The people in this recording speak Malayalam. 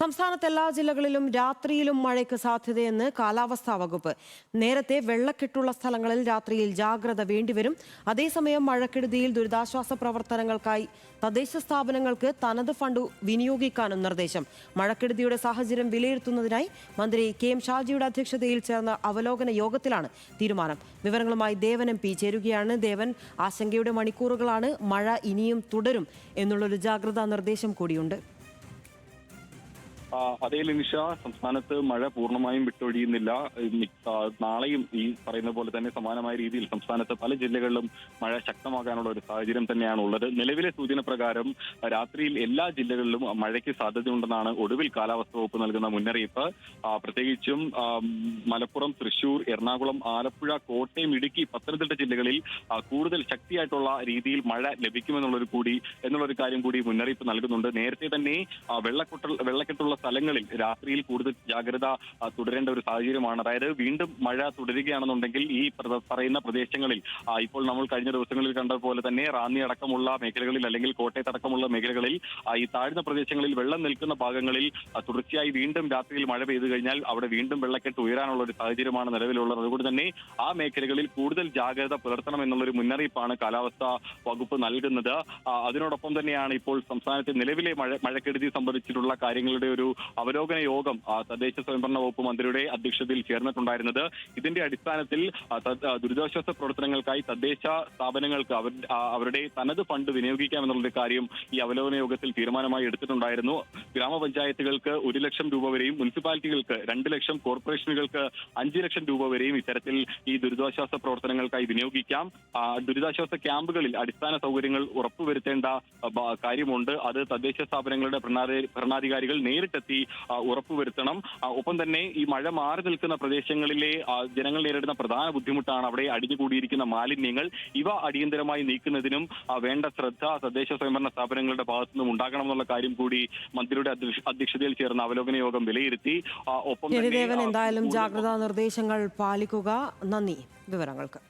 സംസ്ഥാനത്ത് എല്ലാ ജില്ലകളിലും രാത്രിയിലും മഴയ്ക്ക് സാധ്യതയെന്ന് കാലാവസ്ഥാ വകുപ്പ്. നേരത്തെ വെള്ളക്കെട്ടുള്ള സ്ഥലങ്ങളിൽ രാത്രിയിൽ ജാഗ്രത വേണ്ടിവരും. അതേസമയം മഴക്കെടുതിയിൽ ദുരിതാശ്വാസ പ്രവർത്തനങ്ങൾക്കായി തദ്ദേശ സ്ഥാപനങ്ങൾക്ക് തനത് ഫണ്ട് വിനിയോഗിക്കാനും നിർദ്ദേശം. മഴക്കെടുതിയുടെ സാഹചര്യം വിലയിരുത്തുന്നതിനായി മന്ത്രി കെ.എം. ഷാജിയുടെ അധ്യക്ഷതയിൽ ചേർന്ന അവലോകന യോഗത്തിലാണ് തീരുമാനം. വിവരങ്ങളുമായി ദേവൻ എം.പി. ചേരുകയാണ്. ദേവൻ, ആശങ്കയുടെ മണിക്കൂറുകളാണ്. മഴ ഇനിയും തുടരും എന്നുള്ളൊരു ജാഗ്രതാ നിർദ്ദേശം കൂടിയുണ്ട്. അതേ ലിനിഷ, സംസ്ഥാനത്ത് മഴ പൂർണ്ണമായും വിട്ടൊഴിയുന്നില്ല. നാളെയും ഈ പറയുന്ന പോലെ തന്നെ സമാനമായ രീതിയിൽ സംസ്ഥാനത്ത് പല ജില്ലകളിലും മഴ ശക്തമാകാനുള്ള ഒരു സാഹചര്യം തന്നെയാണ് ഉള്ളത്. നിലവിലെ സൂചന പ്രകാരം രാത്രിയിൽ എല്ലാ ജില്ലകളിലും മഴയ്ക്ക് സാധ്യതയുണ്ടെന്നാണ് ഒടുവിൽ കാലാവസ്ഥാ വകുപ്പ് നൽകുന്ന മുന്നറിയിപ്പ്. പ്രത്യേകിച്ചും മലപ്പുറം, തൃശൂർ, എറണാകുളം, ആലപ്പുഴ, കോട്ടയം, ഇടുക്കി, പത്തനംതിട്ട ജില്ലകളിൽ കൂടുതൽ ശക്തിയായിട്ടുള്ള രീതിയിൽ മഴ ലഭിക്കുമെന്നുള്ളൊരു കാര്യം കൂടി മുന്നറിയിപ്പ് നൽകുന്നുണ്ട്. നേരത്തെ തന്നെ വെള്ളക്കെട്ടുള്ള സ്ഥലങ്ങളിൽ രാത്രിയിൽ കൂടുതൽ ജാഗ്രത തുടരേണ്ട ഒരു സാഹചര്യമാണ്. അതായത് വീണ്ടും മഴ തുടരുകയാണെന്നുണ്ടെങ്കിൽ ഈ പറയുന്ന പ്രദേശങ്ങളിൽ ഇപ്പോൾ നമ്മൾ കഴിഞ്ഞ ദിവസങ്ങളിൽ കണ്ടതുപോലെ തന്നെ റാന്നി അടക്കമുള്ള മേഖലകളിൽ അല്ലെങ്കിൽ കോട്ടയത്തടക്കമുള്ള മേഖലകളിൽ ഈ താഴ്ന്ന പ്രദേശങ്ങളിൽ വെള്ളം നിൽക്കുന്ന ഭാഗങ്ങളിൽ തുടർച്ചയായി വീണ്ടും രാത്രിയിൽ മഴ പെയ്തു കഴിഞ്ഞാൽ അവിടെ വീണ്ടും വെള്ളക്കെട്ട് ഉയരാനുള്ള ഒരു സാഹചര്യമാണ് നിലവിലുള്ളത്. അതുകൊണ്ട് തന്നെ ആ മേഖലകളിൽ കൂടുതൽ ജാഗ്രത പുലർത്തണം എന്നുള്ളൊരു മുന്നറിയിപ്പാണ് കാലാവസ്ഥാ വകുപ്പ് നൽകുന്നത്. അതിനോടൊപ്പം തന്നെയാണ് ഇപ്പോൾ സംസ്ഥാനത്തെ നിലവിലെ മഴക്കെടുതി സംബന്ധിച്ചിട്ടുള്ള കാര്യങ്ങളുടെ ഒരു അവലോകന യോഗം തദ്ദേശ സ്വയംഭരണ വകുപ്പ് മന്ത്രിയുടെ അധ്യക്ഷതയിൽ ചേർന്നിട്ടുണ്ടായിരുന്നത്. ഇതിന്റെ അടിസ്ഥാനത്തിൽ ദുരിതാശ്വാസ പ്രവർത്തനങ്ങൾക്കായി തദ്ദേശ സ്ഥാപനങ്ങൾക്ക് അവരുടെ തനത് ഫണ്ട് വിനിയോഗിക്കാമെന്നുള്ള കാര്യം ഈ അവലോകന യോഗത്തിൽ തീരുമാനമായി എടുത്തിട്ടുണ്ടായിരുന്നു. ഗ്രാമപഞ്ചായത്തുകൾക്ക് 1 ലക്ഷം രൂപ വരെയും, മുനിസിപ്പാലിറ്റികൾക്ക് 2 ലക്ഷം, കോർപ്പറേഷനുകൾക്ക് 5 ലക്ഷം രൂപ വരെയും ഇത്തരത്തിൽ ഈ ദുരിതാശ്വാസ പ്രവർത്തനങ്ങൾക്കായി വിനിയോഗിക്കാം. ദുരിതാശ്വാസ ക്യാമ്പുകളിൽ അടിസ്ഥാന സൗകര്യങ്ങൾ ഉറപ്പുവരുത്തേണ്ട കാര്യമുണ്ട്. അത് തദ്ദേശ സ്ഥാപനങ്ങളുടെ ഭരണാധികാരികൾ നേരിട്ടെത്തി ഉറപ്പുവരുത്തണം. ഒപ്പം തന്നെ ഈ മഴ മാറി നിൽക്കുന്ന പ്രദേശങ്ങളിലെ ജനങ്ങൾ നേരിടുന്ന പ്രധാന ബുദ്ധിമുട്ടാണ് അവിടെ അടിഞ്ഞുകൂടിയിരിക്കുന്ന മാലിന്യങ്ങൾ. ഇവ അടിയന്തരമായി നീക്കുന്നതിനും വേണ്ട ശ്രദ്ധ തദ്ദേശ സ്വയംഭരണ സ്ഥാപനങ്ങളുടെ ഭാഗത്തുനിന്നും ഉണ്ടാകണമെന്നുള്ള കാര്യം കൂടി മന്ത്രിയുടെ അധ്യക്ഷതയിൽ ചേർന്ന അവലോകന യോഗം വിലയിരുത്തി. ഒപ്പം എന്തായാലും ജാഗ്രതാ നിർദ്ദേശങ്ങൾ പാലിക്കുക. നന്ദി വിവരങ്ങൾക്ക്.